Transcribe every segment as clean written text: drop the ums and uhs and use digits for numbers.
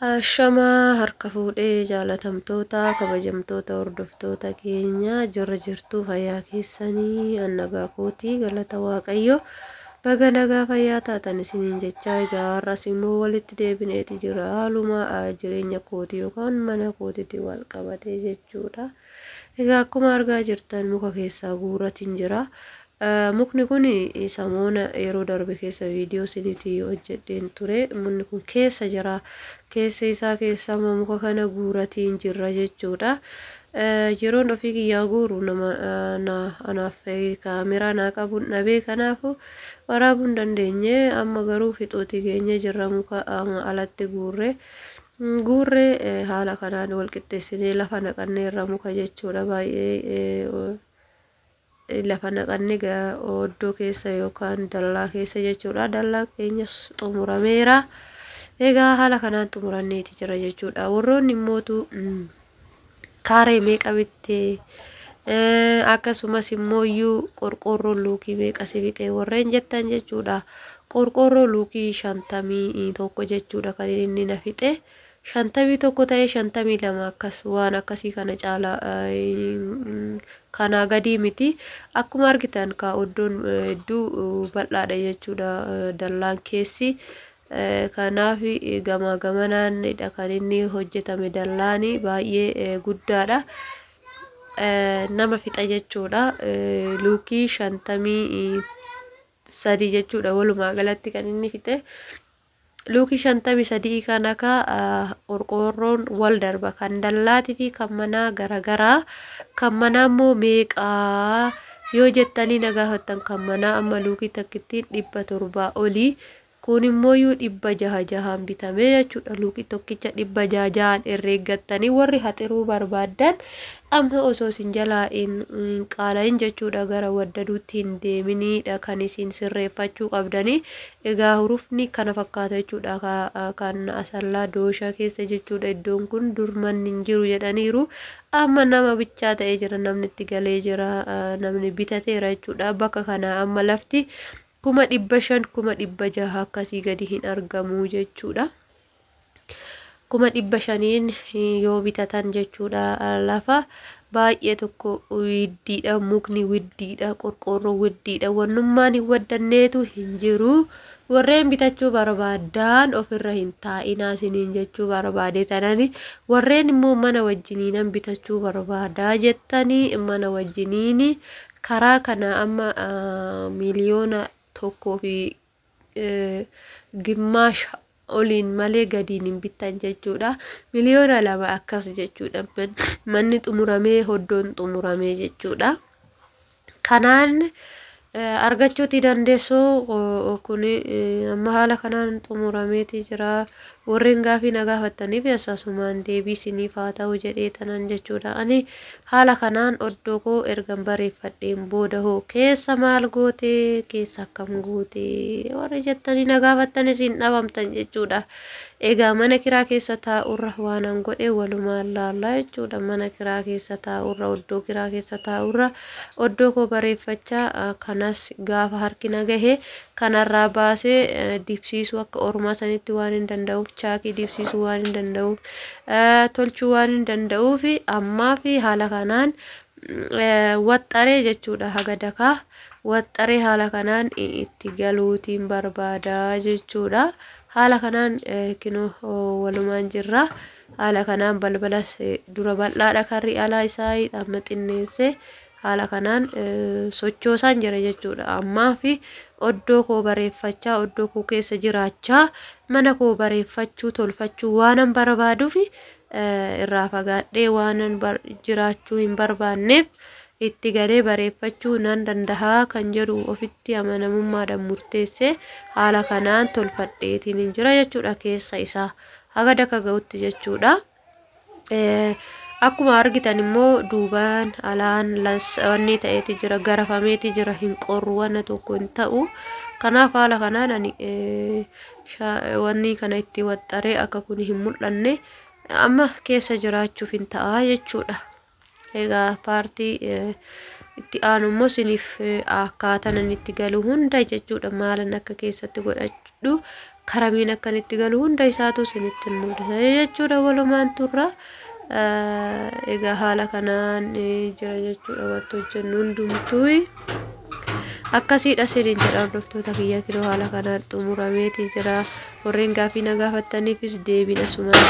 Shamaa harka fuudhee jaalatamtoota kabajamtoota hordoftoota keenya jirra jirtuu fayyaa keessanii annagaa kootii galata waaqayyo baga nagaa fayyaa taatan isiniin jechaa egaa har'as immoo walitti deebineeti jira haaluma jireenya kootii yookaan mana kootiitti wal qabatee jechuudha. Egaa akkuma argaa jirtan muka keessaa guuratiin jira. Mukni kun samoona yeroo darbe keessa viidiyoo isinitti hojjedheen ture. Mukni kun keessa jira. Keessa isaa keessa muka kana guuratiin jirra jechuudha. Yeroon ofii kiyyaa guuru nama anaaf kaameraa naa qabuun dhabee kanaafu waraabuu hin dandeenye. Amma garuu fixootii keenya jirra muka alatti guurree haala kanaan wal qixxeessinee lafa naqannee irra muka jechuudha. Baay'ee lafa naqannee oddoo keessa yookaan dallaa keessa jechuudha. Dallaan keenyas xumurameera. Egaa haala kanaan xumuranneeti jira jechuudha. Warroonni immootu kaaree meeqa bittee akkasumas immoo iyyuu qorqoorroo luukii meeqa si bitee warreen jettan jechuudha. Qorqoorroo luukii 51 jechuudha kan inni na fixe. 51 ta'ee 52 akkas waan akkasii kana caala kana gadi miti. Akkuma argitan ka oddoon hedduu bal'aadha jechuudha dallaan keessi. Kanaaf gama gamanaanidha kan inni hojjetame dallaani baay'ee guddaadha. Nama fixa jechuudha. Luukii 53 jechuudha walumaa galatti kan inni fixe. Luukii 53 kana ka qorqoorroon wal darba kan dallaatii fi kan manaa garagaraa. Kan manaa immoo meeqaa yoo jettanii na gaafattan kan manaa amma luukii takkittiin 700 olii. Kun immoo yoo 600 bitamee jechuudha. Luukii tokkicha 600 herreeggattanii warri haxiruu barbaadan amma osoo isin jalaa hin qaalayin jechuudha gara waddaduutti hin deeminiidha kan isin sirreeffachuu qabdanii. Egaa hurufni kana fakkaata jechuudha kan asallaa dooshaa keessa jechuudha. Iddoon kun dur manni hin jiru jedhaniiru. Amma nama bichaa ta'ee jira, namni itti galee jira, namni bitateera jechuudha. Bakka kana amma lafti 500 600 akkasii gadi hin argamu jechuudha. 500 yoo bitatan jechuudha lafa baay'ee tokko widdiidha. Mukni widdiidha, qorqoorroo widdiidha. Wannummaan hin waddanneetu hin jiru. Warreen bitachuu barbaadan ofirra hin taa'inaa isiniin jechuu barbaade tanani. Warreen immoo mana wajjiniinan bitachuu barbaadaa jettanii mana wajjiniini karaa kana amma miliyoona tokkoo fi gimmaasha oliin malee gadiin hin bitan jechuudha. Miliyoona 2 akkas jechuudha. Manni xumuramee hoddoon xumuramee jechuudha. Kanaan argachuuti dandeessoo kun amma haala kanaan xumurameeti jira. Warreen gaafii na gaafattaniif akkasumaan deebii isiniif haa ta'u jedhee tanan jechuudha. Ani haala kanaan oddoo koo ergan bareeffadheen booda hoo keessa maal goote keessa akkam goote warri jettanii na gaafattan isin dhabamtan jechuudha. Egaa mana kiraa keessa taa'urra waanan godhe walumaan laallaa jechuudha. Mana kiraa keessa taa'urra oddoo kiraa keessa taa'urra oddoo koo bareeffachaa kanas gaafa harki na gahe kanarraa baasee dibsiisuu akka ormaa sanitti waan hin danda'uuf chaakii dibsiisuu waan hin danda'uuf tolchuu waan hin danda'uuf ammaa fi haala kanaan waxxaree jechuudha. Haga dakaa waxxaree haala kanaan itti galuutiin barbaadaa jechuudha. Haala kanaan kinoo walumaan jirra. Haala kanaan balbalas dura bal'aadha karri alaa isaa amma xinneessee haala kanaan sochoosaan jira jechuudha. Ammaa fi oddoo koo bareeffachaa oddoo koo keessa jiraachaa mana koo bareeffachuu tolfachuu waanan barbaaduuf irraa fagaadhee waanan jiraachuu hin barbaanneef itti galee bareeffachuu nan danda'a kan jedhu ofitti amanamummaadhaan murteessee haala kanaan tolfadheetiin hin jira jechuudha. Keessa isaa haga daka ga'utti jechuudha. Akkuma argitan immoo duubaan alaan wanni ta'eeti jira, garafameeti jira, hin qorru wanna tokko hin ta'u. Kanaaf haala kanaan ani wanni kana itti waxxaree akka kun hin mul'anne amma keessa jiraachuuf hin ta'a jechuudha. Egaa paartii itti aanu immoo isiniif akkaataan itti galu hunda jechuudha. Maalan akka keessatti godhadhu karamiin akkanitti galu hunda isaatu isinitti mul'isa jechuudha walumaan turra. Egaa haala kanaan jira jechuudha wanti hojjennu hundumtuu akkasiidha isiniin jedha hordoftoota kiyya kiloo haala kanaan xumurameeti jira. Warreen gaaffii na gaafattaniifis deebiin asumaan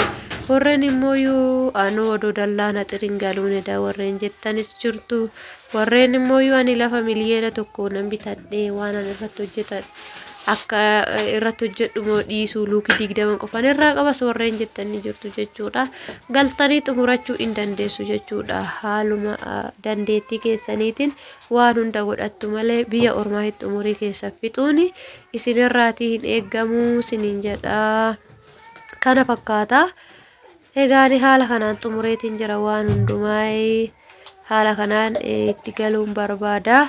warreen immoo anoo odoo dallaana xiriin galuunedha warreen jettanis jirtu. Warreen immoo ani lafa miliyoona tokko nan bitadhee waan ani irratti hojjetadhe akka irratti hojjedhu moo dhiisuu luukii 20 qofan irraa qabas warreen jettanii jirtu jechuudha. Galtanii xumurachuu hin dandeessu jechuudha. Haaluma dandeettii keessaniitiin waan hunda godhattu malee biyya ormaatti umurii keessa fixuuni isinirraatii hin eeggamu isiniin jedha. Kana fakkaata. Egaan haala kanaan xumureetiin jira waan hundumaa haala kanaan itti galuun barbaada.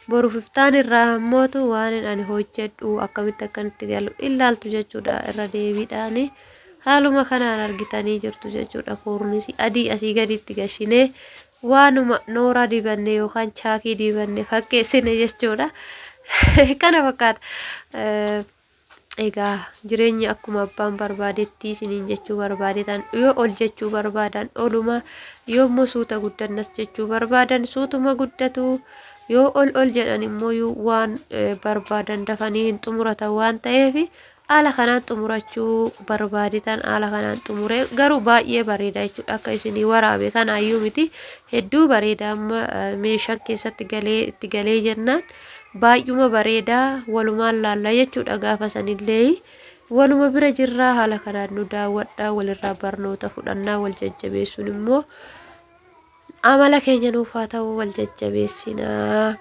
Boru fiftaan irraa mootu waan ani hojjedhu akkamitti akkanitti galu ilaaltu jechuudha irra deebiidhaan haaluma kanaan argitanii jirtu jechuudha. Koornisi adii asii gaditti gashinee waanuma noora dibanne yookaan chaakii dibanne fakkeessine jechuudha. Kana fakkaata. Egaa jireenya akkuma abbaan barbaadetti isiniin jechuu barbaadetan yoo ol jechuu barbaadan oluma yoommoo suuta guddannas jechuu barbaadan suutuma guddatu. Yoo ol jedhan immoo waan barbaadan dafanii hin xumuratan waan ta'eef haala kanaan xumurachuu barbaadetan haala kanaan xumure garuu baay'ee bareeda jechuudha. Akka isinii waraabe kanaayyuu miti hedduu bareeda amma meeshaan keessatti itti galee jennaan baay'uma bareeda walumaan laalla jechuudha. Gaafa sanillee waluma bira jirraa haala kanaan nu daawwadhaa walirraa barnoota fudhannaa wal jajjabeessuun immoo amala keenya nuuf haa ta'u wal jajjabeessinaa.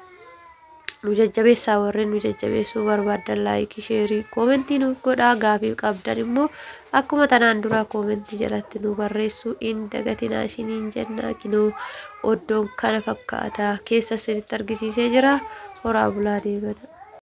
Nu jajjabeessaa warreen nu jajjabeessuu barbaadan laayikii sheerii koomentii nuuf godhaa. Gaafii qabdan immoo akkuma tanaan duraa koomentii jalatti nu barreessuu hin dagatinaa isiniin jennaa. Kinoo oddoon kana fakkaata keessa isinitti argisiisee jira. Horaa bulaa deemana.